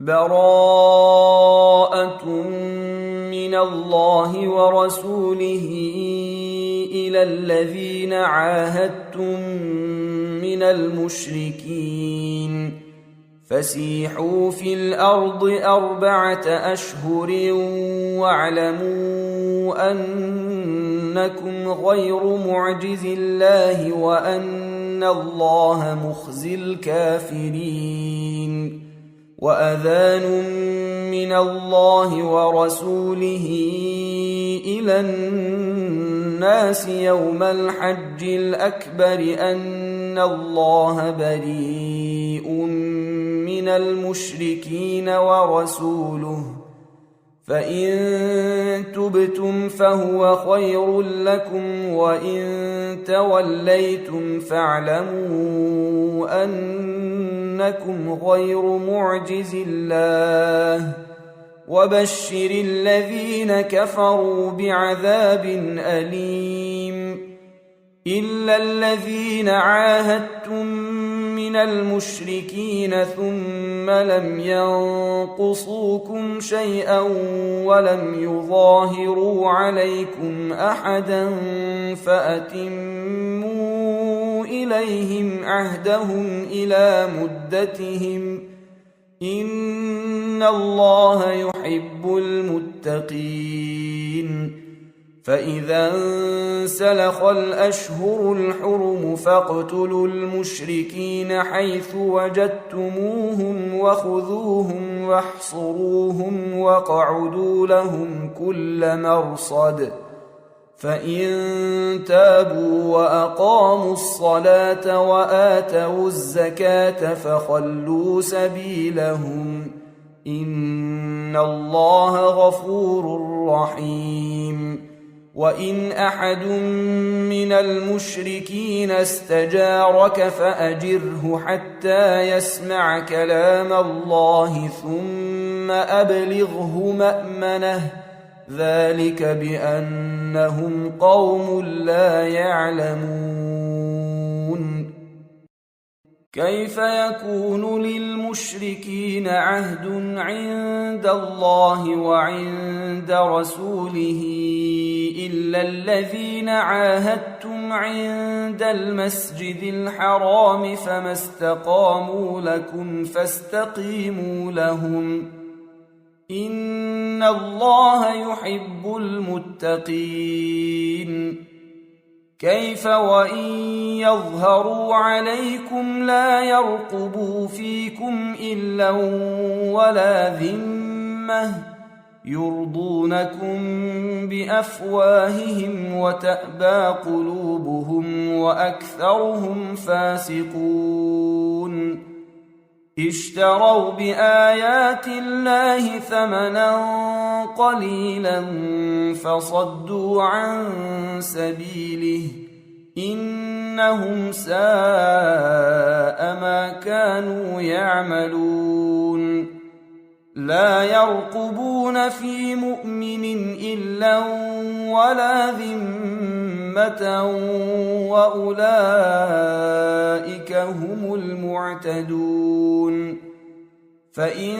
براءة من الله ورسوله إلى الذين عاهدتم من المشركين فسيحوا في الأرض 4 أشهر واعلموا أنكم غير معجز الله وأن الله مخزي الكافرين. وأذان من الله ورسوله إلى الناس يوم الحج الأكبر أن الله بريء من المشركين ورسوله فإن تبتم فهو خير لكم وإن توليتم فاعلموا أنكم غير معجز الله وبشر الذين كفروا بعذاب أليم. إلا الذين عاهدتم من المشركين ثم لم ينقصوكم شيئا ولم يظاهروا عليكم أحدا فأتموا إليهم عهدهم إلى مدتهم إن الله يحب المتقين. فإذا انسلخ الأشهر الحرم فاقتلوا المشركين حيث وجدتموهم وخذوهم واحصروهم واقعدوا لهم كل مرصد فإن تابوا وأقاموا الصلاة وآتوا الزكاة فخلوا سبيلهم إن الله غفور رحيم. وإن أحد من المشركين استجارك فأجره حتى يسمع كلام الله ثم أبلغه مأمنه ذلك بأنهم قوم لا يعلمون. كيف يكون للمشركين عهد عند الله وعند رسوله إلا الذين عاهدتم عند المسجد الحرام فما استقاموا لكم فاستقيموا لهم إن الله يحب المتقين. كيف وإن يظهروا عليكم لا يرقبوا فيكم إلا ولا ذمة يرضونكم بأفواههم وتأبى قلوبهم وأكثرهم فاسقون. اشتروا بآيات الله ثمنا قليلا فصدوا عن سبيله إنهم ساء ما كانوا يعملون. لا يرقبون في مؤمن إلا ولا ذمة وأولئك هم المعتدون. فإن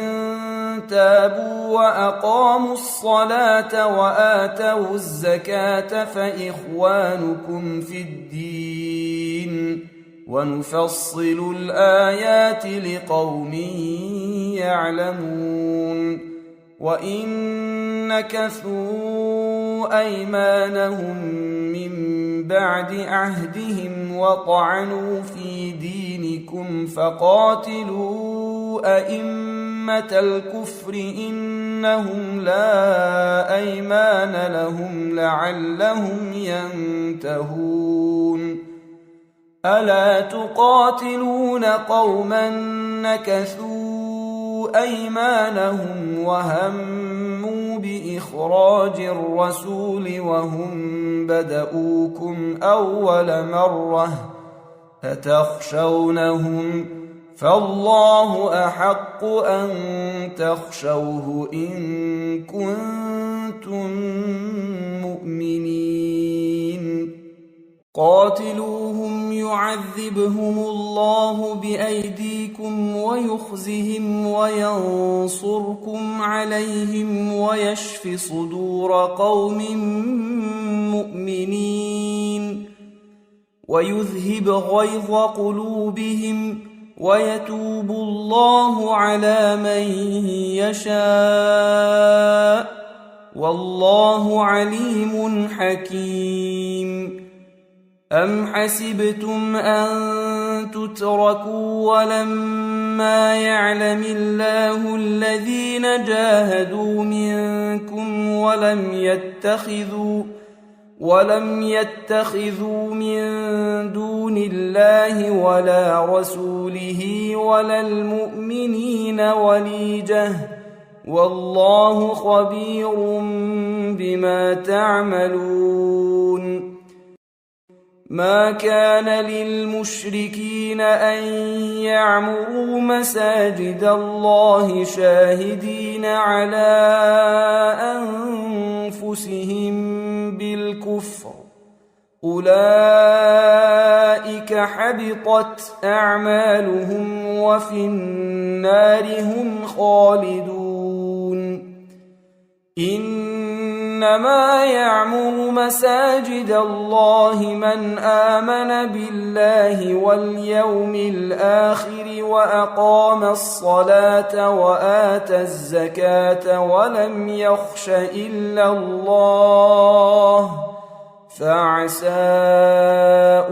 تابوا وأقاموا الصلاة وآتوا الزكاة فإخوانكم في الدين ونفصل الآيات لقوم يعلمون. وإن نكثوا أيمانهم من بعد عهدهم وطعنوا في دينكم فقاتلوا أئمة الكفر إنهم لا أيمان لهم لعلهم ينتهون. ألا تقاتلون قوما نكثوا أيمانهم وهموا بإخراج الرسول وهم بدؤوكم أول مرة أتخشونهم فالله أحق أن تخشوه إن كنتم مؤمنين. قاتلوهم يعذبهم الله بأيديكم ويخزهم وينصركم عليهم ويشف صدور قوم مؤمنين ويذهب غيظ قلوبهم ويتوب الله على من يشاء والله عليم حكيم. أم حسبتم أن تتركوا ولما يعلم الله الذين جاهدوا منكم ولم يتخذوا من دون الله ولا رسوله ولا المؤمنين وليجة والله خبير بما تعملون. ما كان للمشركين أن يعمروا مساجد الله شاهدين على أنفسهم بالكفر أولئك حبطت أعمالهم وفي النار هم خالدون. إنما يعمر مساجد الله من آمن بالله واليوم الآخر وأقام الصلاة وآتى الزكاة ولم يخش إلا الله فعسى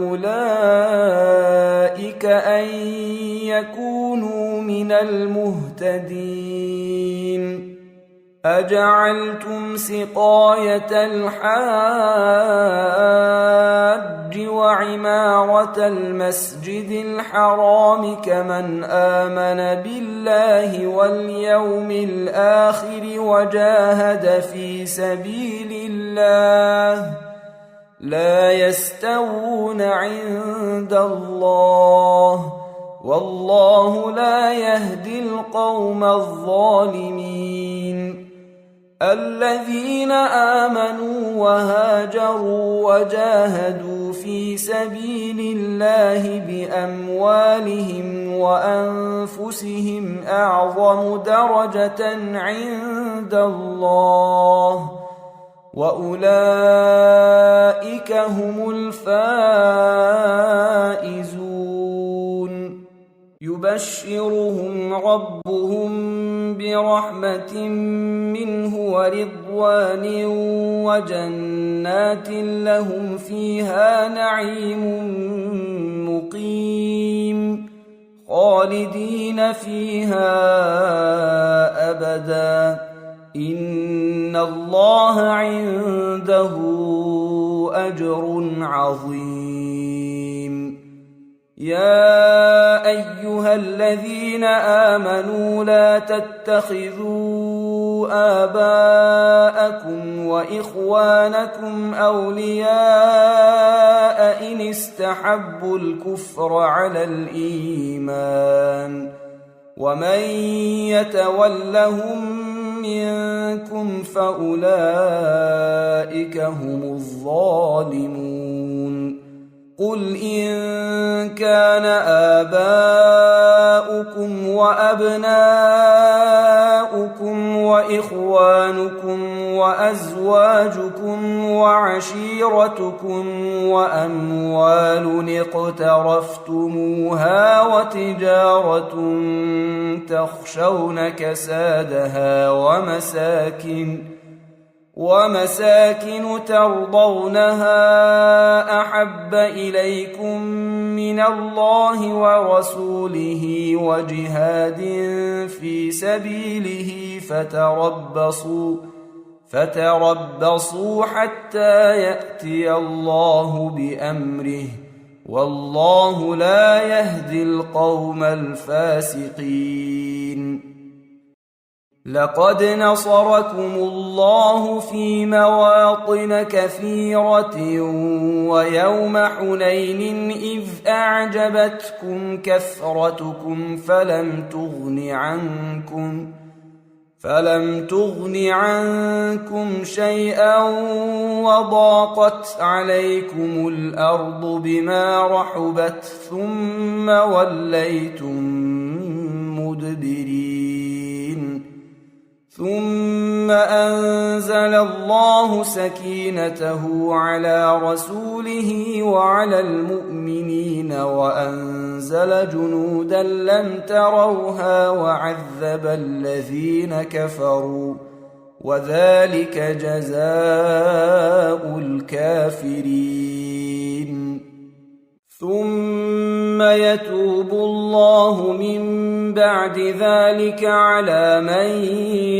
أولئك أن يكونوا من المهتدين. أجعلتم سقاية الحاج وعمارة المسجد الحرام كمن آمن بالله واليوم الآخر وجاهد في سبيل الله لا يستوون عند الله والله لا يهدي القوم الظالمين. الذين آمنوا وهاجروا وجاهدوا في سبيل الله بأموالهم وأنفسهم أعظم درجة عند الله وأولئك هم الفائزون. يبشرهم ربهم برحمة منه ورضوان وجنات لهم فيها نعيم مقيم خالدين فيها أبدا إن الله عنده أجر عظيم. يا أيها الذين آمنوا لا تتخذوا آباءكم وإخوانكم أولياء إن استحبوا الكفر على الإيمان ومن يتولهم منكم فأولئك هم الظالمون. قل إن كان آباؤكم وأبناؤكم وإخوانكم وأزواجكم وعشيرتكم وأموال اقترفتموها وتجارة تخشون كسادها ومساكن ترضونها أحب إليكم من الله ورسوله وجهاد في سبيله فتربصوا حتى يأتي الله بأمره والله لا يهدي القوم الفاسقين. لقد نصركم الله في مواطن كثيرة ويوم حنين إذ أعجبتكم كثرتكم فلم تغن عنكم شيئا وضاقت عليكم الأرض بما رحبت ثم وليتم مدبرين ثم أنزل الله سكينته على رسوله وعلى المؤمنين وأنزل جنودا لم تروها وعذب الذين كفروا وذلك جزاء الكافرين ثم يتوب الله من بعد ذلك على من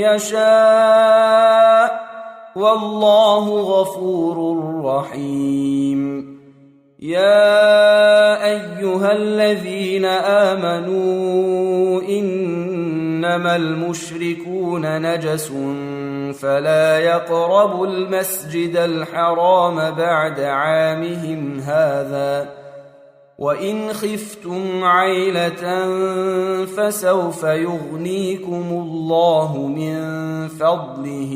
يشاء والله غفور رحيم يا أيها الذين آمنوا إنما المشركون نجس فلا يقربوا المسجد الحرام بعد عامهم هذا وإن خفتم عيلة فسوف يغنيكم الله من فضله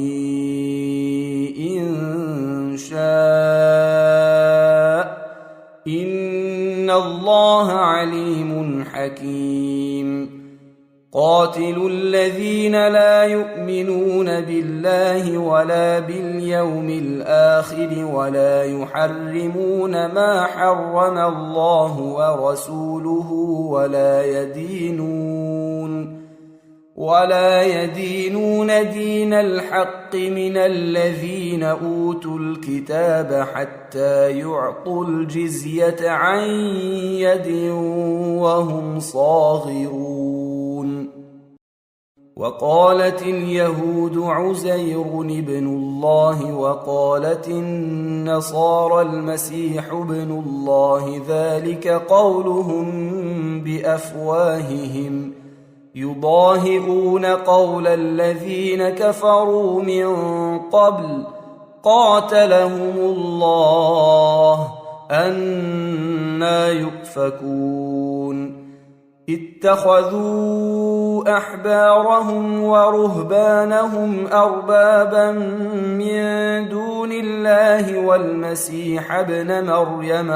إن شاء إن الله عليم حكيم قاتلوا الذين لا يؤمنون بالله ولا باليوم الآخر ولا يحرمون ما حرم الله ورسوله ولا يدينون دين الحق من الذين أوتوا الكتاب حتى يعطوا الجزية عن يد وهم صاغرون وقالت اليهود عزير ابن الله وقالت النصارى المسيح ابن الله ذلك قولهم بأفواههم يضاهئون قول الذين كفروا من قبل قاتلهم الله أنى يؤفكون اتخذوا أحبارهم ورهبانهم أربابا من دون الله والمسيح ابن مريم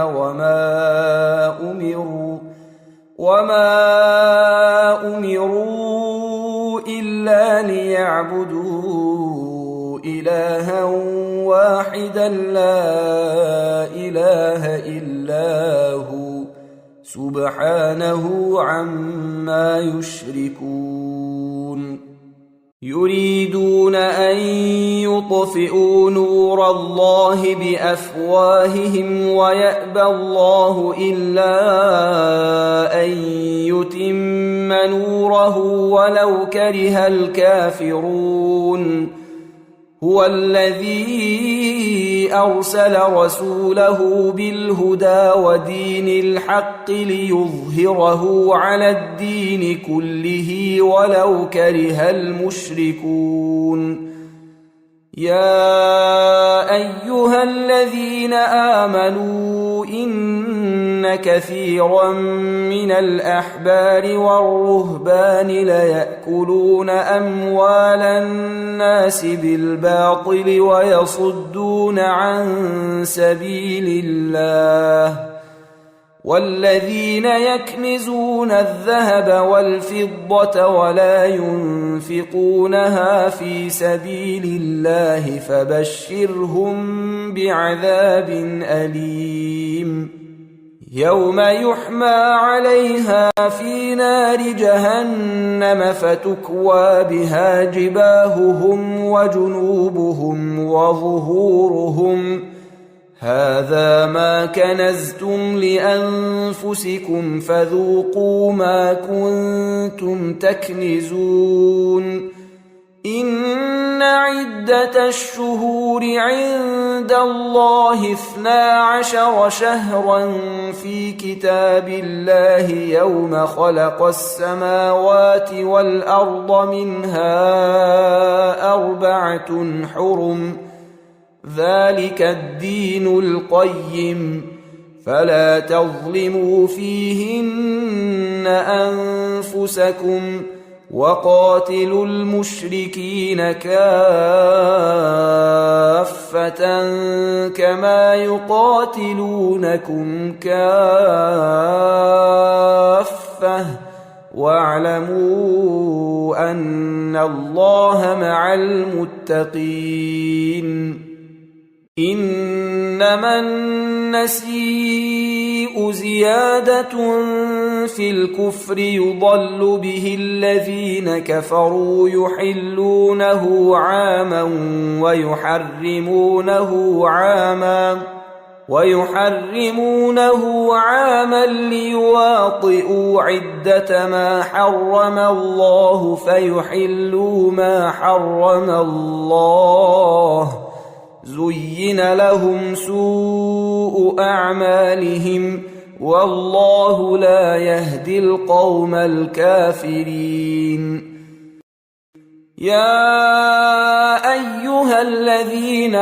وما أمروا إلا ليعبدوا إلها واحدا لا إله إلا هو سبحانه عما يشركون يريدون أن يطفئوا نور الله بأفواههم ويأبى الله إلا أن يتم نوره ولو كره الكافرون هو الذي أرسل رسوله بالهدى ودين الحق ليظهره على الدين كله ولو كره المشركون يا أيها الذين آمنوا إن كثيرا من الأحبار والرهبان ليأكلون أموال الناس بالباطل ويصدون عن سبيل الله والذين يكنزون الذهب والفضة ولا ينفقونها في سبيل الله فبشرهم بعذاب أليم يوم يحمى عليها في نار جهنم فتكوى بها جباههم وجنوبهم وظهورهم هذا ما كنزتم لأنفسكم فذوقوا ما كنتم تكنزون إن عدة الشهور عند الله 12 شهرا في كتاب الله يوم خلق السماوات والأرض منها 4 حرم ذلك الدين القيم فلا تظلموا فيهن أنفسكم وقاتلوا المشركين كافة كما يقاتلونكم كافة واعلموا أن الله مع المتقين. إنما النسيء زيادة في الكفر يضل به الذين كفروا يحلونه عاما ويحرمونه عاما ليواطئوا عدة ما حرم الله فيحلوا ما حرم الله. زين لهم سوء أعمالهم والله لا يهدي القوم الكافرين. يا أيها الذين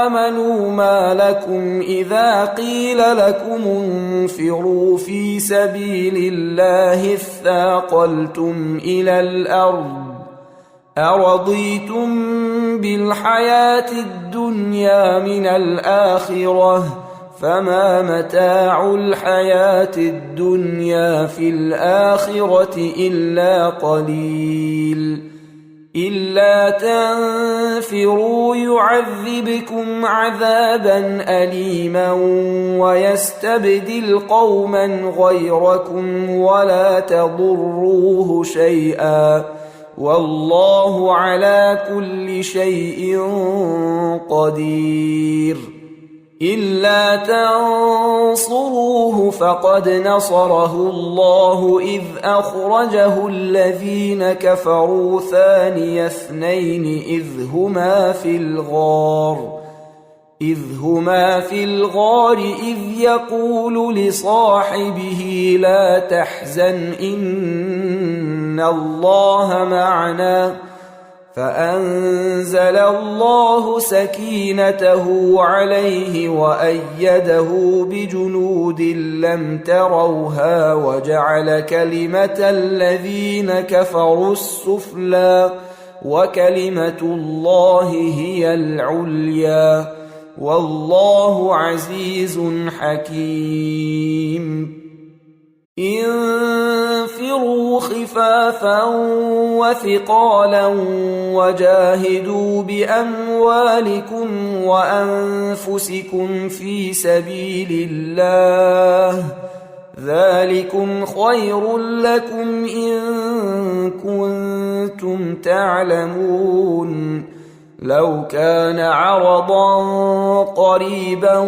آمنوا ما لكم إذا قيل لكم انفروا في سبيل الله اثاقلتم إلى الأرض أرضيتم بالحياة الدنيا من الآخرة فما متاع الحياة الدنيا في الآخرة إلا قليل. إلا تنفروا يعذبكم عذابا أليما ويستبدل قوما غيركم ولا تضروه شيئا والله على كل شيء قدير. إلا تنصروه فقد نصره الله إذ أخرجه الذين كفروا ثاني اثنين إذ هما في الغار إذ يقول لصاحبه لا تحزن إن الله معنا فأنزل الله سكينته عليه وأيده بجنود لم تروها وجعل كلمة الذين كفروا السفلى وكلمة الله هي العليا والله عزيز حكيم. انفروا خفافا وثقالا وجاهدوا بأموالكم وأنفسكم في سبيل الله ذلكم خير لكم إن كنتم تعلمون. لو كان عرضا قريبا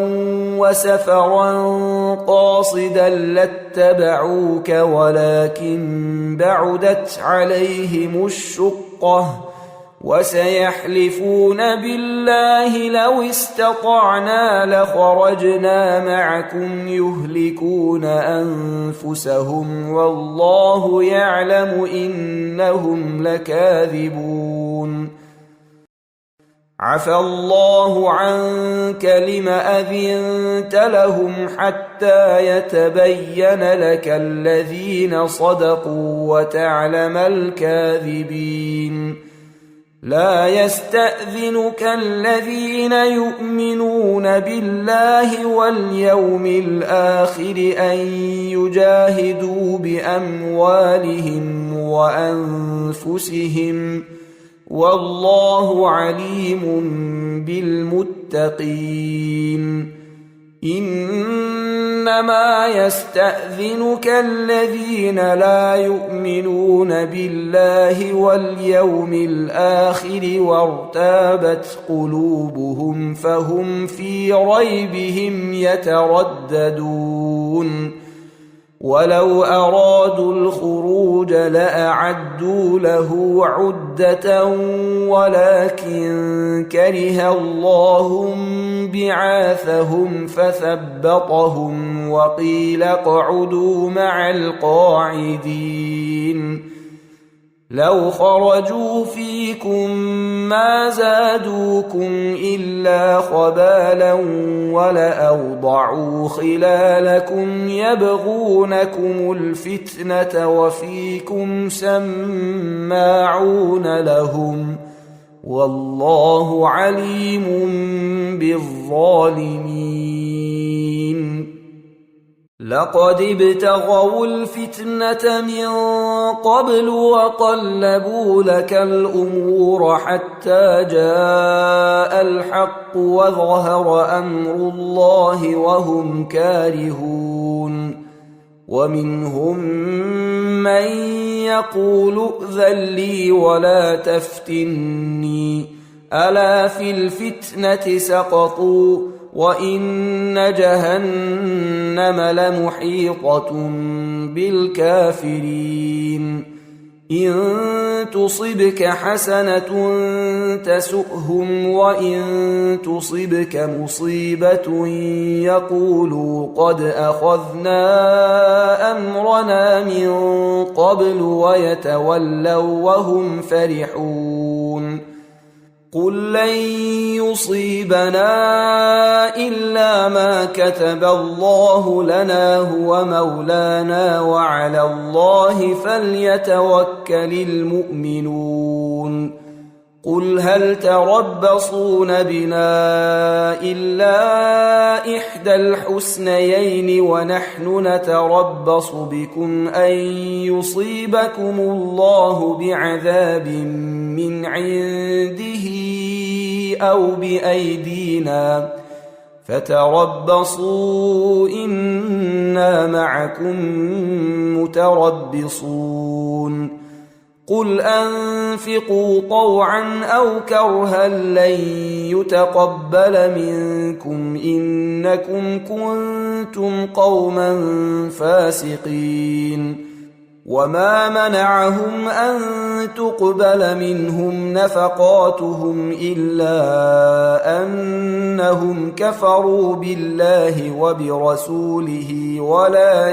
وسفرا قاصدا لاتبعوك ولكن بعدت عليهم الشقة وسيحلفون بالله لو استطعنا لخرجنا معكم يهلكون أنفسهم والله يعلم إنهم لكاذبون. عفى الله عنك لم أذنت لهم حتى يتبين لك الذين صدقوا وتعلم الكاذبين. لا يستأذنك الذين يؤمنون بالله واليوم الآخر أن يجاهدوا بأموالهم وأنفسهم والله عليم بالمتقين. إنما يستأذنك الذين لا يؤمنون بالله واليوم الآخر وارتابت قلوبهم فهم في ريبهم يترددون. ولو أرادوا الخروج لأعدوا له عدة ولكن كره الله بعاثهم فثبطهم وقيل اقعدوا مع القاعدين. لو خرجوا فيكم ما زادوكم إلا خبالا ولأوضعوا خلالكم يبغونكم الفتنة وفيكم سماعون لهم والله عليم بالظالمين. لقد ابتغوا الفتنة من قبل وقلبوا لك الأمور حتى جاء الحق وظهر أمر الله وهم كارهون. ومنهم من يقول ائذن لي ولا تفتني ألا في الفتنة سقطوا وإن جهنم لمحيطة بالكافرين. إن تصبك حسنة تسؤهم وإن تصبك مصيبة يقولوا قد أخذنا أمرنا من قبل ويتولوا وهم فرحون. قل لن يصيبنا إلا ما كتب الله لنا هو مولانا وعلى الله فليتوكل المؤمنون. قل هل تربصون بنا إلا إحدى الحسنيين ونحن نتربص بكم أن يصيبكم الله بعذاب من عنده أو بأيدينا فتربصوا إنا معكم متربصون. قل أنفقوا طوعا أو كرها لن يتقبل منكم إنكم كنتم قوما فاسقين. وما منعهم أن تقبل منهم نفقاتهم إلا أنهم كفروا بالله وبرسوله ولا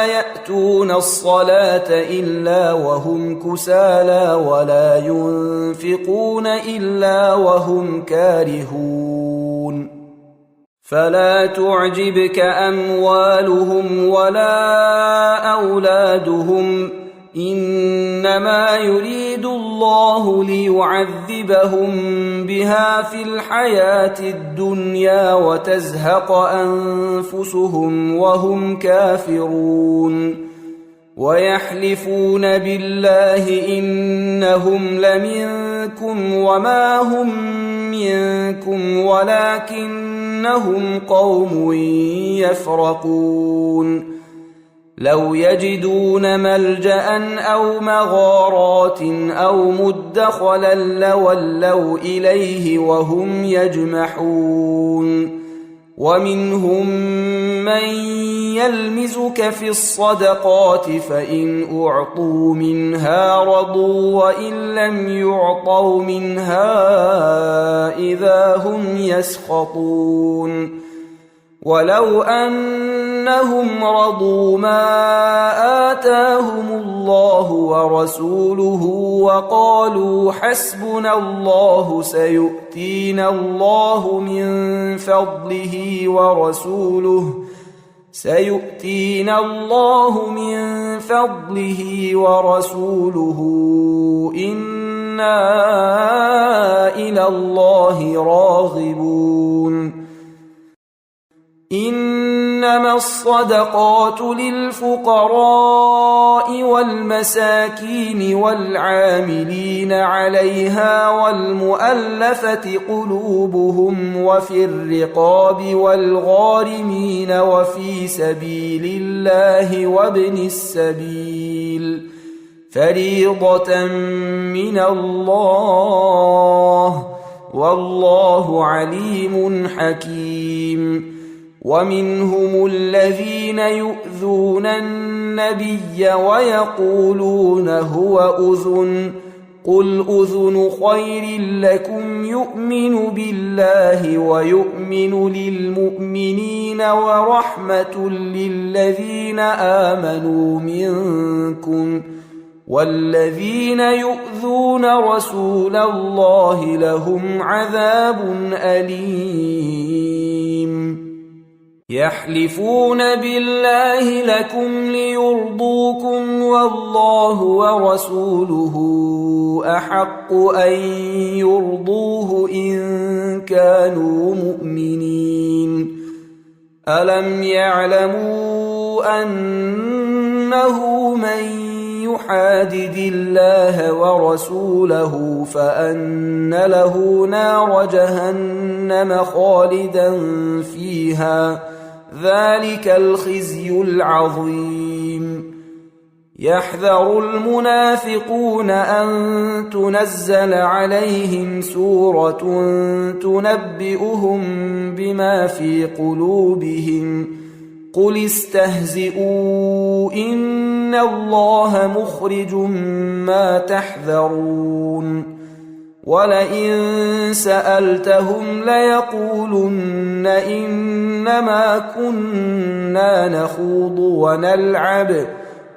يأتون الصلاة إلا وهم كسالى ولا ينفقون إلا وهم كارهون. فلا تعجبك أموالهم ولا أولادهم إنما يريد الله ليعذبهم بها في الحياة الدنيا وتزهق أنفسهم وهم كافرون. ويحلفون بالله إنهم لمنكم وما هم منكم ولكنهم قوم يفرقون. لو يجدون ملجأ أو مغارات أو مدخلا لولوا إليه وهم يجمحون. ومنهم من يلمزك في الصدقات فإن أعطوا منها رضوا وإن لم يعطوا منها إذا هم يسخطون. ولو أنهم رضوا ما آتاهم الله ورسوله وقالوا حسبنا الله سيؤتينا الله من فضله ورسوله إنا إلى الله راغبون. إنما الصدقات للفقراء والمساكين والعاملين عليها والمؤلفة قلوبهم وفي الرقاب والغارمين وفي سبيل الله وابن السبيل فريضة من الله والله عليم حكيم. ومنهم الذين يؤذون النبي ويقولون هو أذن قل أذن خير لكم يؤمن بالله ويؤمن للمؤمنين ورحمة للذين آمنوا منكم والذين يؤذون رسول الله لهم عذاب أليم يحلفون بالله لكم ليرضوكم والله ورسوله أحق أن يرضوه إن كانوا مؤمنين ألم يعلموا أنه من يحادد الله ورسوله فأن له نار جهنم خالدا فيها ذلك الخزي العظيم يحذر المنافقون أن تنزل عليهم سورة تنبئهم بما في قلوبهم قل استهزئوا إن الله مخرج ما تحذرون ولئن سألتهم ليقولن إنما كنا نخوض ونلعب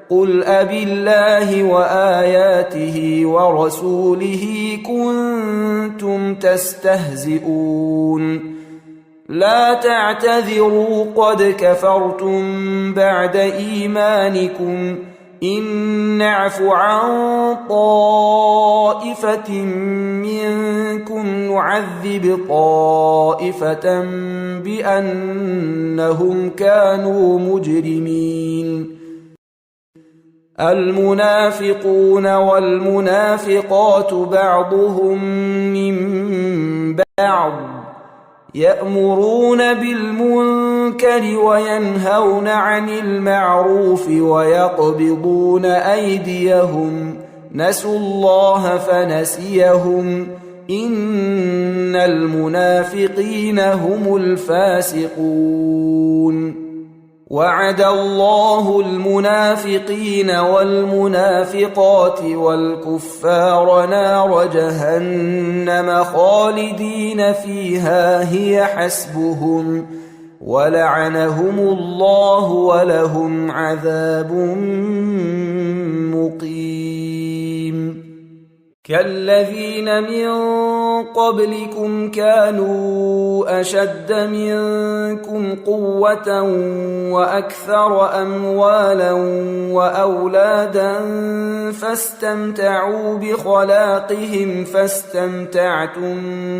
قل أبالله وآياته ورسوله كنتم تستهزئون لا تعتذروا قد كفرتم بعد إيمانكم إن نعف عن طائفة منكم نعذب طائفة بأنهم كانوا مجرمين المنافقون والمنافقات بعضهم من بعض يأمرون بالمنكر وينهون عن المعروف ويقبضون أيديهم نسوا الله فنسيهم إن المنافقين هم الفاسقون وعد الله المنافقين والمنافقات والكفار نار جهنم خالدين فيها هي حسبهم ولعنهم الله ولهم عذاب مقيم كالذين من قبلكم كانوا أشد منكم قوة وأكثر أموالا وأولادا فاستمتعوا بخلاقهم فاستمتعتم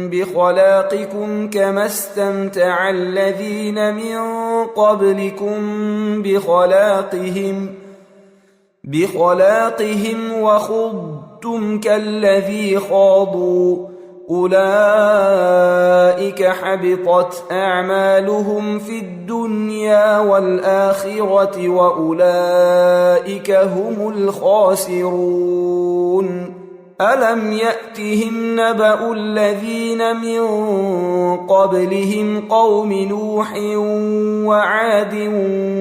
بخلاقكم كما استمتع الذين من قبلكم بخلاقهم وخضتم كالذي خاضوا أولئك حبطت أعمالهم في الدنيا والآخرة وأولئك هم الخاسرون ألم يأتهم نبأ الذين من قبلهم قوم نوح وعاد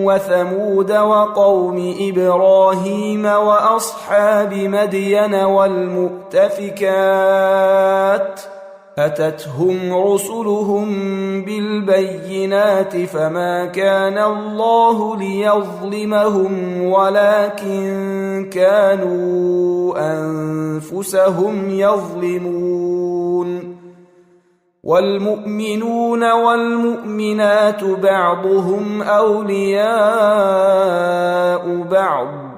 وثمود وقوم إبراهيم وأصحاب مدين والمؤتفكات أتتهم رسلهم بالبينات فما كان الله ليظلمهم ولكن كانوا أنفسهم يظلمون والمؤمنون والمؤمنات بعضهم أولياء بعض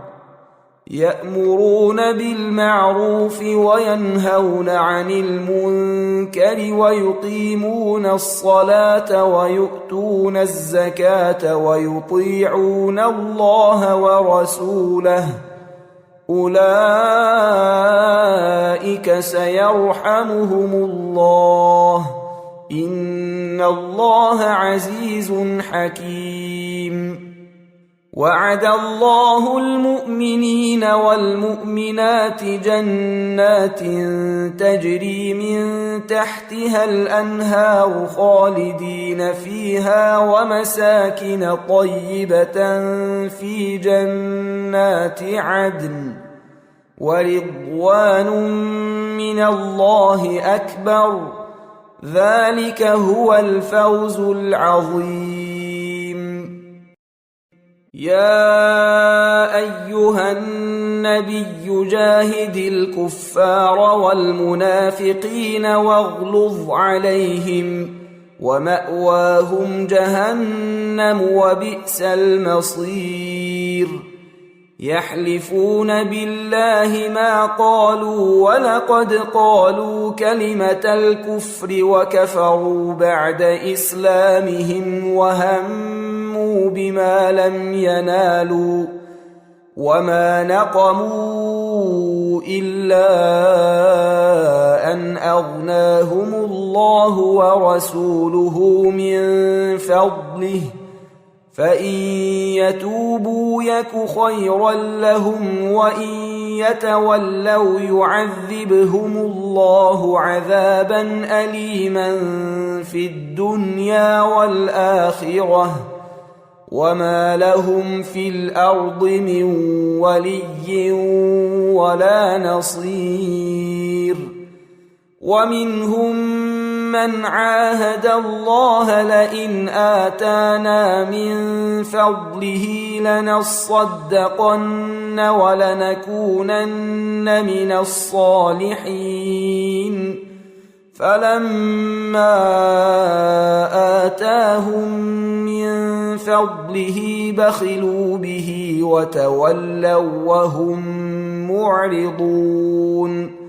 يأمرون بالمعروف وينهون عن المنكر ويقيمون الصلاة ويؤتون الزكاة ويطيعون الله ورسوله أولئك سيرحمهم الله إن الله عزيز حكيم وعد الله المؤمنين والمؤمنات جنات تجري من تحتها الأنهار خالدين فيها ومساكن طيبة في جنات عدن ورضوان من الله أكبر، ذلك هو الفوز العظيم. يا أيها النبي جاهد الكفار والمنافقين واغلظ عليهم، ومأواهم جهنم وبئس المصير. يحلفون بالله ما قالوا ولقد قالوا كلمة الكفر وكفروا بعد إسلامهم وهموا بما لم ينالوا، وما نقموا إلا أن أغناهم الله ورسوله من فضله، فإن يتوبوا يك خيرا لهم، وإن يتولوا يعذبهم الله عذابا أليما في الدنيا والآخرة، وما لهم في الأرض من ولي ولا نصير. ومنهم من عاهد الله لئن آتانا من فضله لنصدقن ولنكونن من الصالحين، فلما آتاهم من فضله بخلوا به وتولوا وهم معرضون،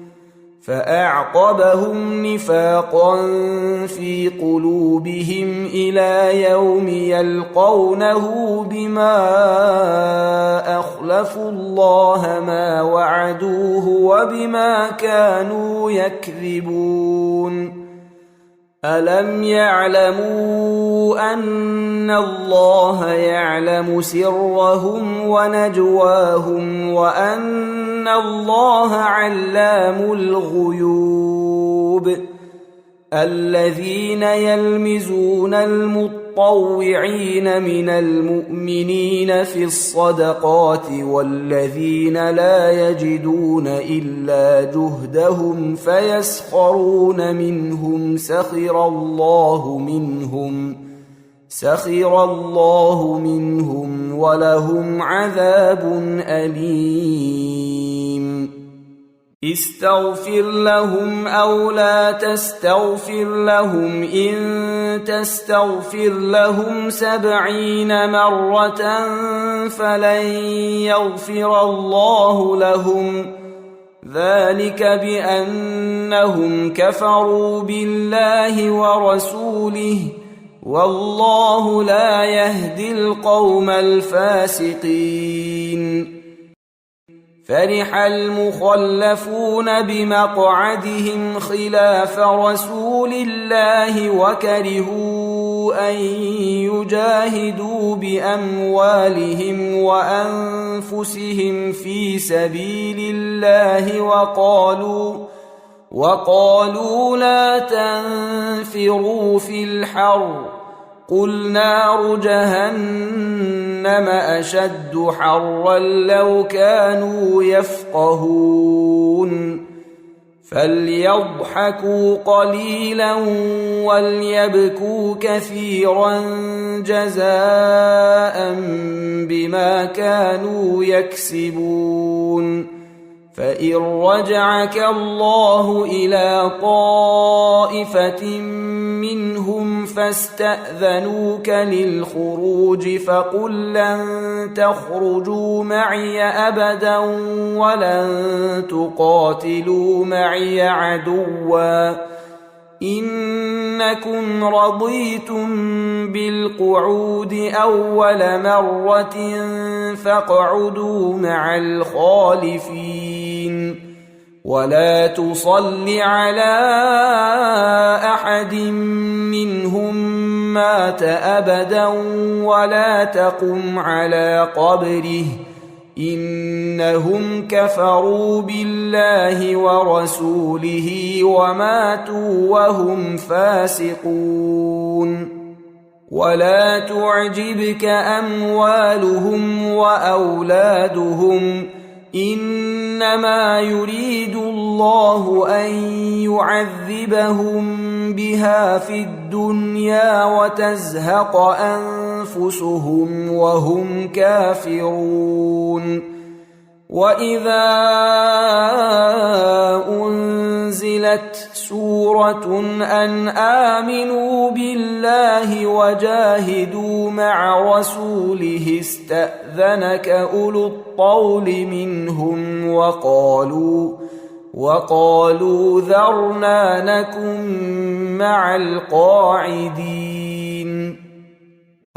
فأعقبهم نفاقا في قلوبهم إلى يوم يلقونه بما أخلفوا الله ما وعدوه وبما كانوا يكذبون. ألم يعلموا أن الله يعلم سرهم ونجواهم وأن الله علام الغيوب؟ الذين يلمزون المطوعين من المؤمنين في الصدقات والذين لا يجدون إلا جهدهم فيسخرون منهم سخر الله منهم ولهم عذاب أليم. استغفر لهم أو لا تستغفر لهم، إن تستغفر لهم 70 مرة فلن يغفر الله لهم، ذلك بأنهم كفروا بالله ورسوله، والله لا يهدي القوم الفاسقين. فرح المخلفون بمقعدهم خلاف رسول الله وكرهوا أن يجاهدوا بأموالهم وأنفسهم في سبيل الله وقالوا لا تنفروا في الحر، قل نار جهنم أشد حرا لو كانوا يفقهون. فليضحكوا قليلا وليبكوا كثيرا جزاء بما كانوا يكسبون. فإن رجعك الله إلى طائفة منهم فاستأذنوك للخروج فقل لن تخرجوا معي أبدا ولن تقاتلوا معي عدوا، إنكم رضيتم بالقعود أول مرة فاقعدوا مع الخالفين، ولا تصل على أحد منهم مات أبدا ولا تقم على قبره، إنهم كفروا بالله ورسوله وماتوا وهم فاسقون. ولا تعجبك أموالهم وأولادهم، إنما يريد الله أن يعذبهم بها في الدنيا وتزهق أنفسهم وهم كافرون. وإذا أنزلت سورة أن آمنوا بالله وجاهدوا مع رسوله استأذنك أولو الطول منهم وقالوا ذرنا نكن مع القاعدين.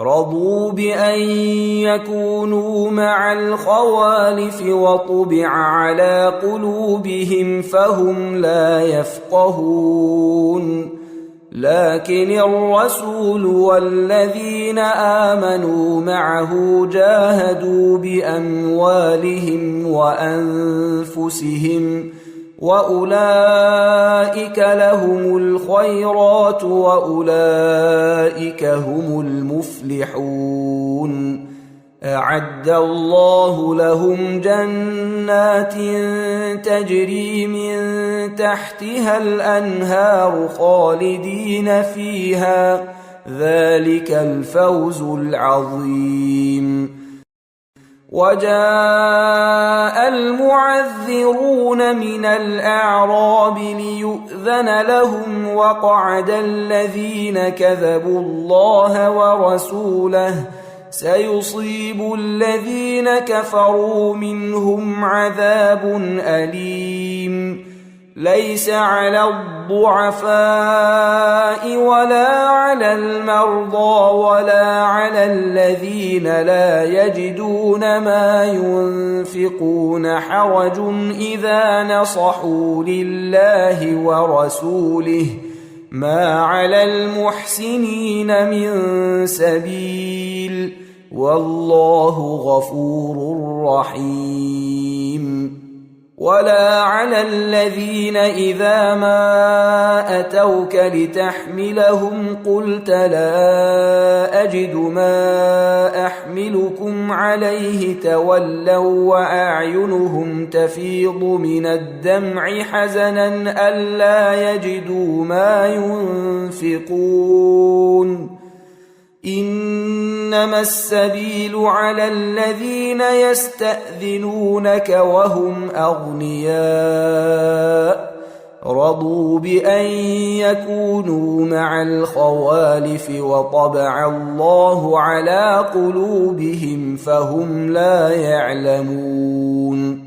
رضوا بأن يكونوا مع الخوالف وطبع على قلوبهم فهم لا يفقهون. لكن الرسول والذين آمنوا معه جاهدوا بأموالهم وأنفسهم وأولئك لهم الخيرات وأولئك هم المفلحون. أعد الله لهم جنات تجري من تحتها الأنهار خالدين فيها، ذلك الفوز العظيم. وجاء المعذرون من الأعراب ليؤذن لهم وقعد الذين كذبوا الله ورسوله، سيصيب الذين كفروا منهم عذاب أليم. ليس على الضعفاء ولا على المرضى ولا على الذين لا يجدون ما ينفقون حرج إذا نصحوا لله ورسوله، ما على المحسنين من سبيل، والله غفور رحيم. ولا على الذين إذا ما أتوك لتحملهم قلت لا أجد ما أحملكم عليه تولوا وأعينهم تفيض من الدمع حزنا ألا يجدوا ما ينفقون. إنما السبيل على الذين يستأذنونك وهم أغنياء رضوا بأن يكونوا مع الخوالف وطبع الله على قلوبهم فهم لا يعلمون.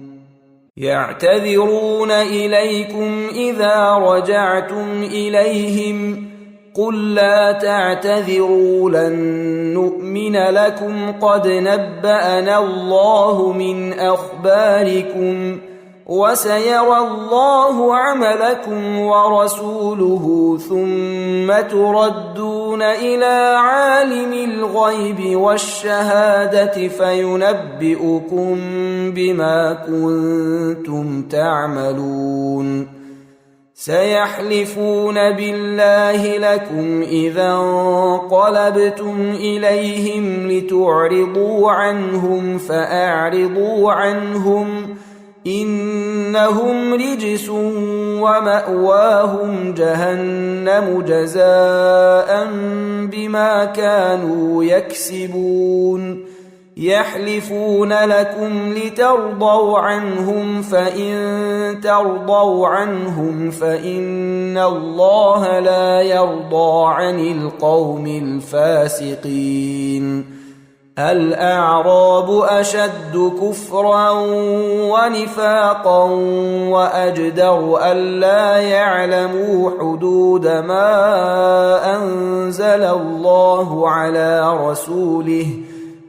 يعتذرون إليكم إذا رجعتم إليهم قل لا تعتذروا لن نؤمن لكم قد نبأنا الله من أخباركم وسيرى الله عملكم ورسوله ثم تردون إلى عالم الغيب والشهادة فينبئكم بما كنتم تعملون. سيحلفون بالله لكم إذا انقلبتم إليهم لتعرضوا عنهم فأعرضوا عنهم إنهم رجس ومأواهم جهنم جزاء بما كانوا يكسبون. يحلفون لكم لترضوا عنهم فإن ترضوا عنهم فإن الله لا يرضى عن القوم الفاسقين. الأعراب أشد كفرا ونفاقا وأجدر ألا يعلموا حدود ما أنزل الله على رسوله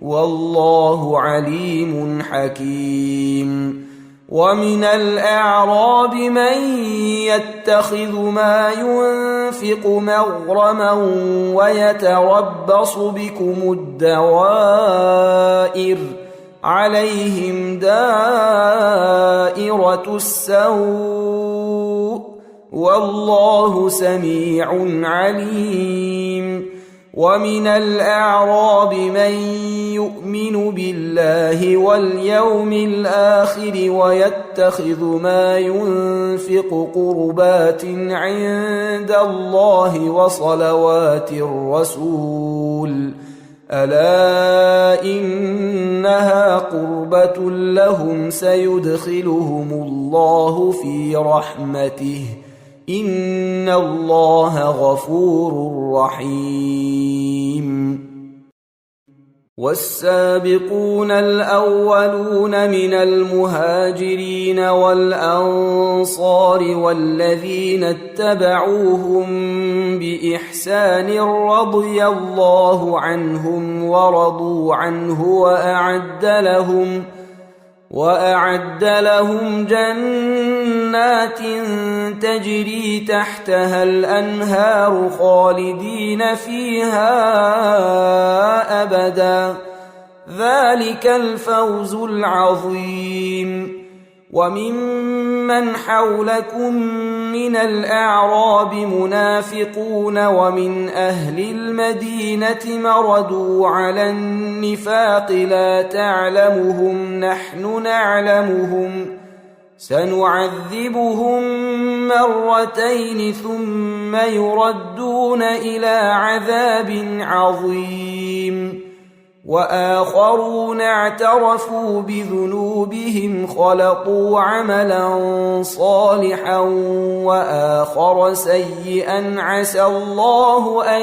والله عليم حكيم. ومن الأعراب من يتخذ ما ينفق مغرما ويتربص بكم الدوائر عليهم دائرة السوء والله سميع عليم. ومن الأعراب من يؤمن بالله واليوم الآخر ويتخذ ما ينفق قربات عند الله وصلوات الرسول ألا إنها قربة لهم سيدخلهم الله في رحمته إن الله غفور رحيم. والسابقون الأولون من المهاجرين والأنصار والذين اتبعوهم بإحسان رضي الله عنهم ورضوا عنه وأعد لهم جنات تجري تحتها الأنهار خالدين فيها أبدا ذلك الفوز العظيم. وممن حولكم من الأعراب منافقون ومن أهل المدينة مردوا على النفاق لا تعلمهم نحن نعلمهم سنعذبهم مرتين ثم يردون إلى عذاب عظيم. وآخرون اعترفوا بذنوبهم خلطوا عملا صالحا وآخر سيئا عسى الله أن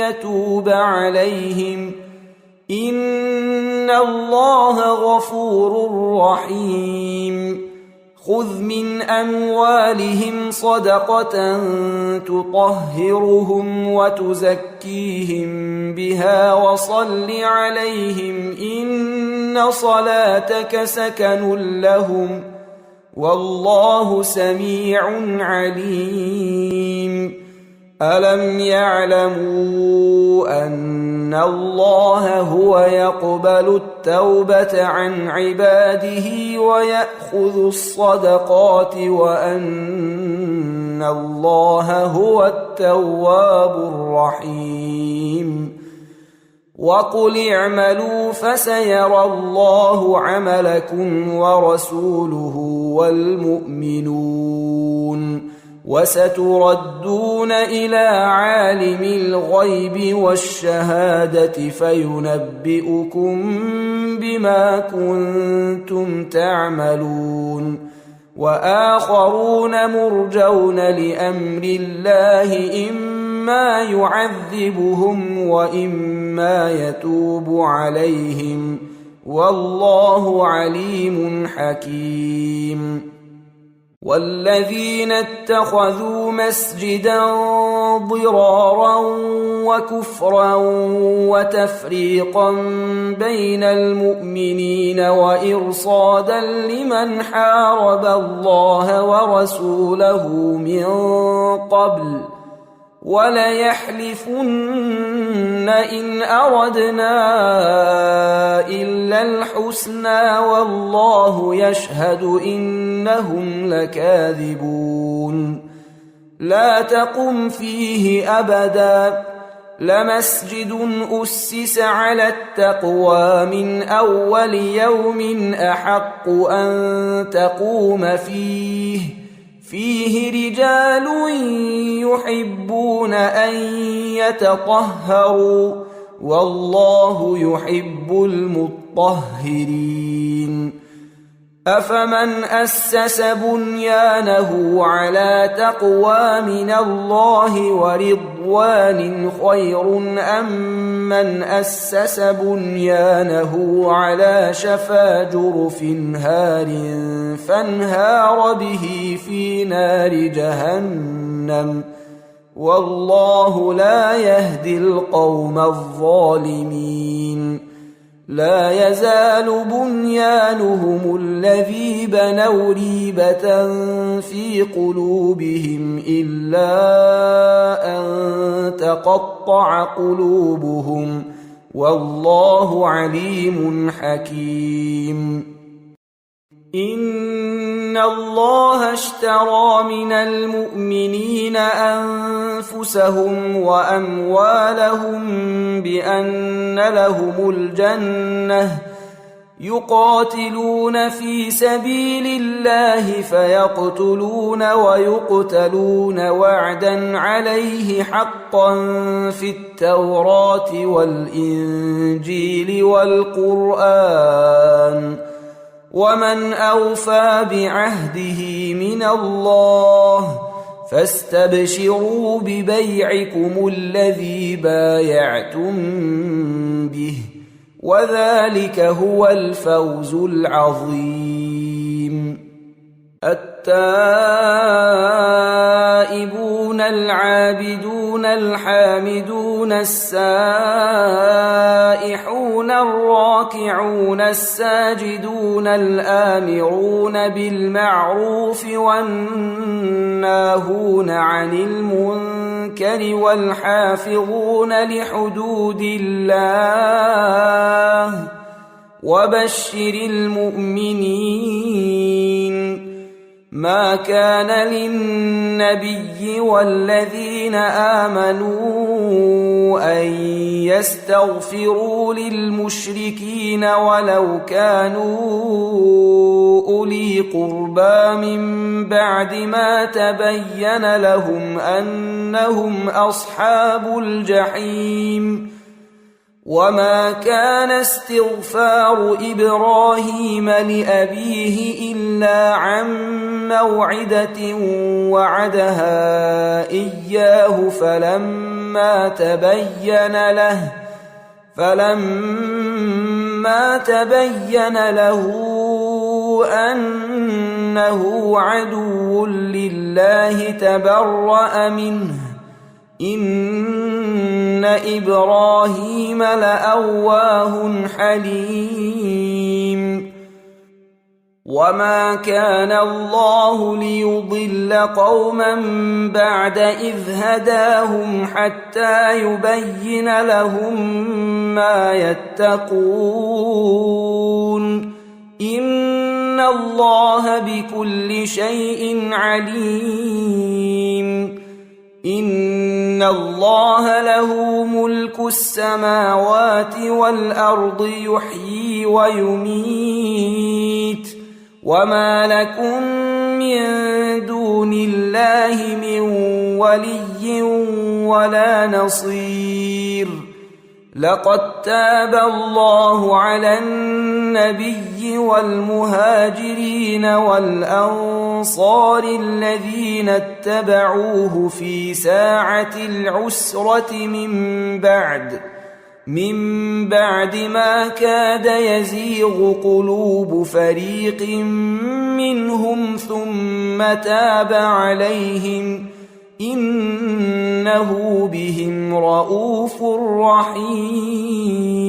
يتوب عليهم إن الله غفور رحيم. خذ من أموالهم صدقة تطهرهم وتزكيهم بها وصل عليهم إن صلاتك سكن لهم والله سميع عليم. ألم يعلموا أن الله هو يقبل التوبة عن عباده ويأخذ الصدقات وأن الله هو التواب الرحيم. وقل اعملوا فسيرى الله عملكم ورسوله والمؤمنون وستردون إلى عالم الغيب والشهادة فينبئكم بما كنتم تعملون. وآخرون مرجون لأمر الله إما يعذبهم وإما يتوب عليهم والله عليم حكيم. والذين اتخذوا مسجدا ضرارا وكفرا وتفريقا بين المؤمنين وإرصادا لمن حارب الله ورسوله من قبل وليحلفن إن أردنا إلا الحسنى والله يشهد إنهم لكاذبون. لا تقم فيه أبدا لمسجد أسس على التقوى من أول يوم أحق أن تقوم فيه رجال يحبون أن يتطهروا والله يحب المطهرين. أفمن أسس بنيانه على تقوى من الله ورضوان خير أم من أسس بنيانه على شفا جرف هار فانهار به في نار جهنم والله لا يهدي القوم الظالمين. لا يزال بنيانهم الذي بنوا ريبة في قلوبهم إلا أن تقطع قلوبهم والله عليم حكيم. إن الله اشترى من المؤمنين أنفسهم وأموالهم بأن لهم الجنة يقاتلون في سبيل الله فيقتلون ويقتلون وعدا عليه حقا في التوراة والإنجيل والقرآن ومن أوفى بعهده من الله فاستبشروا ببيعكم الذي بايعتم به وذلك هو الفوز العظيم. التائبون العابدون الحامدون السائحون الراكعون الساجدون الآمرون بالمعروف والناهون عن المنكر والحافظون لحدود الله وبشر المؤمنين. ما كان للنبي والذين آمنوا أن يستغفروا للمشركين ولو كانوا أولي قربى من بعد ما تبين لهم أنهم أصحاب الجحيم. وما كان استغفار إبراهيم لأبيه إلا عن موعدة وعدها إياه فلما تبين له أنه عدو لله تبرأ منه. إن إبراهيم لأواه حليم. وما كان الله ليضل قوما بعد إذ هداهم حتى يبين لهم ما يتقون. إن الله بكل شيء عليم. إن الله له ملك السماوات والأرض يحيي ويميت وما لكم من دون الله من ولي ولا نصير. لقد تاب الله على النبي والمهاجرين والأنصار الذين اتبعوه في ساعة العسرة من بعد ما كاد يزيغ قلوب فريق منهم ثم تاب عليهم إنه بهم رءوف رحيم.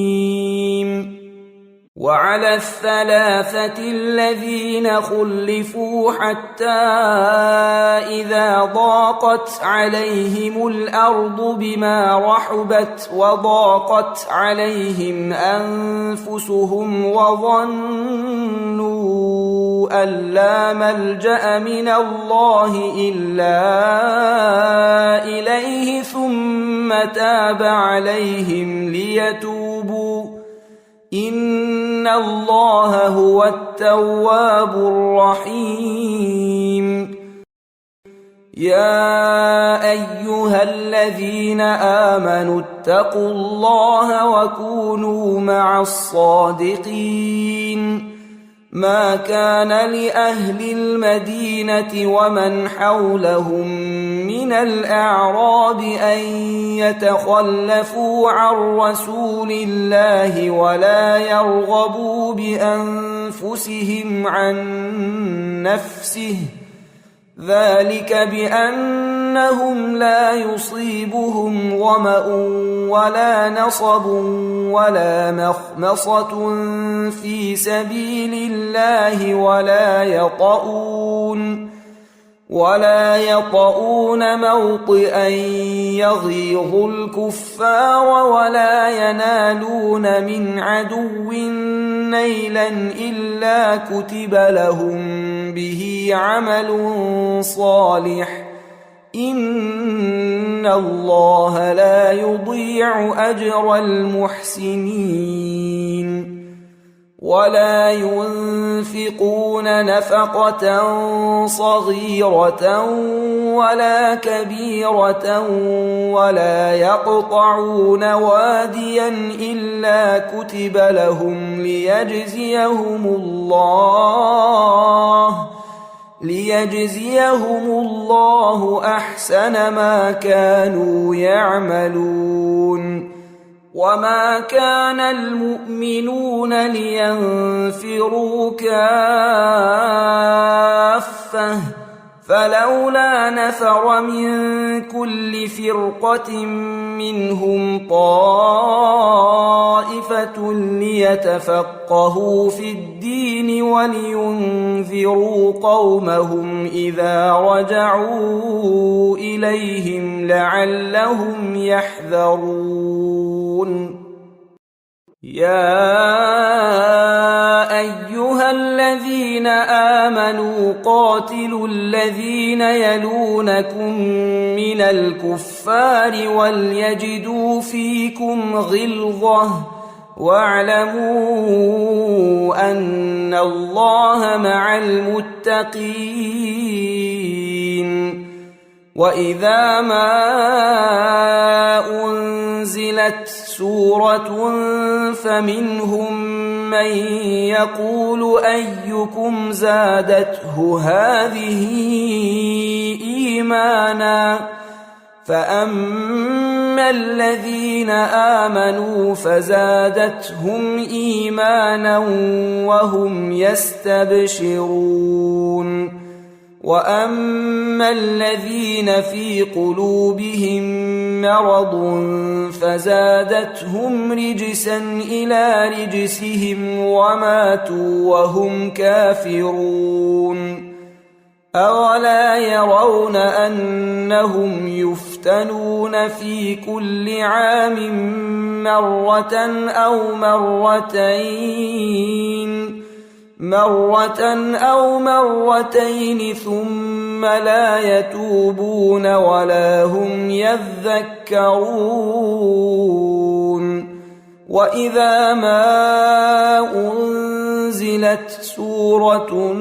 وعلى الثلاثة الذين خلفوا حتى إذا ضاقت عليهم الأرض بما رحبت وضاقت عليهم أنفسهم وظنوا أن لا ملجأ من الله إلا إليه ثم تاب عليهم ليتوبوا إن الله هو التواب الرحيم. يا أيها الذين آمنوا اتقوا الله وكونوا مع الصادقين. ما كان لأهل المدينة ومن حولهم من الأعراب أن يتخلفوا عن رسول الله ولا يرغبوا بأنفسهم عن نفسه ذلك بأنهم لا يصيبهم ظمأ ولا نصب ولا مخمصة في سبيل الله ولا يطؤون موطئا يغيظ الكفار ولا ينالون من عدو نيلا إلا كتب لهم به عمل صالح إن الله لا يضيع أجر المحسنين ولا ينفقون نفقة صغيرة ولا كبيرة ولا يقطعون واديا إلا كتب لهم ليجزيهم الله أحسن ما كانوا يعملون وما كان المؤمنون لينفروا كافة فلولا نفر من كل فرقة منهم طائفة ليتفقهوا في الدين ولينذروا قومهم إذا رجعوا إليهم لعلهم يحذرون يا أيها الذين آمنوا قاتلوا الذين يلونكم من الكفار وليجدوا فيكم غلظة واعلموا أن الله مع المتقين وإذا ما أنزلت سورة فمنهم من يقول أيكم زادته هذه إيمانا فأما الذين آمنوا فزادتهم إيمانا وهم يستبشرون وأما الذين في قلوبهم مرض فزادتهم رجسا إلى رجسهم وماتوا وهم كافرون أولا يرون أنهم يفتنون في كل عام مرة أو مرتين ثم لا يتوبون ولا هم يذكرون وإذا ما أنزلت سورة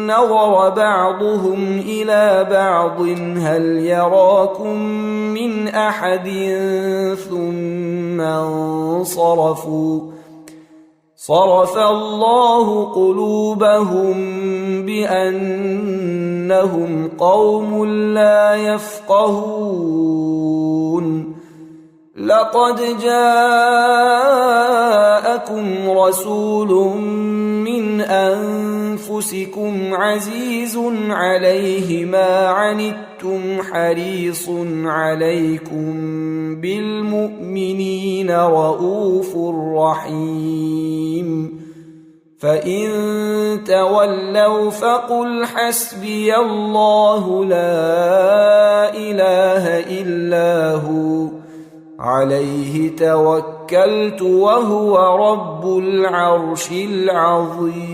نظر بعضهم إلى بعض هل يراكم من أحد ثم انصرفوا صرف الله قلوبهم بأنهم قوم لا يفقهون لقد جاءكم رسول من أنفسكم عزيز عليه ما عنتم حريص عليكم بالمؤمنين رؤوف رحيم فإن تولوا فقل حسبي الله لا إله إلا هو عليه توكلت وهو رب العرش العظيم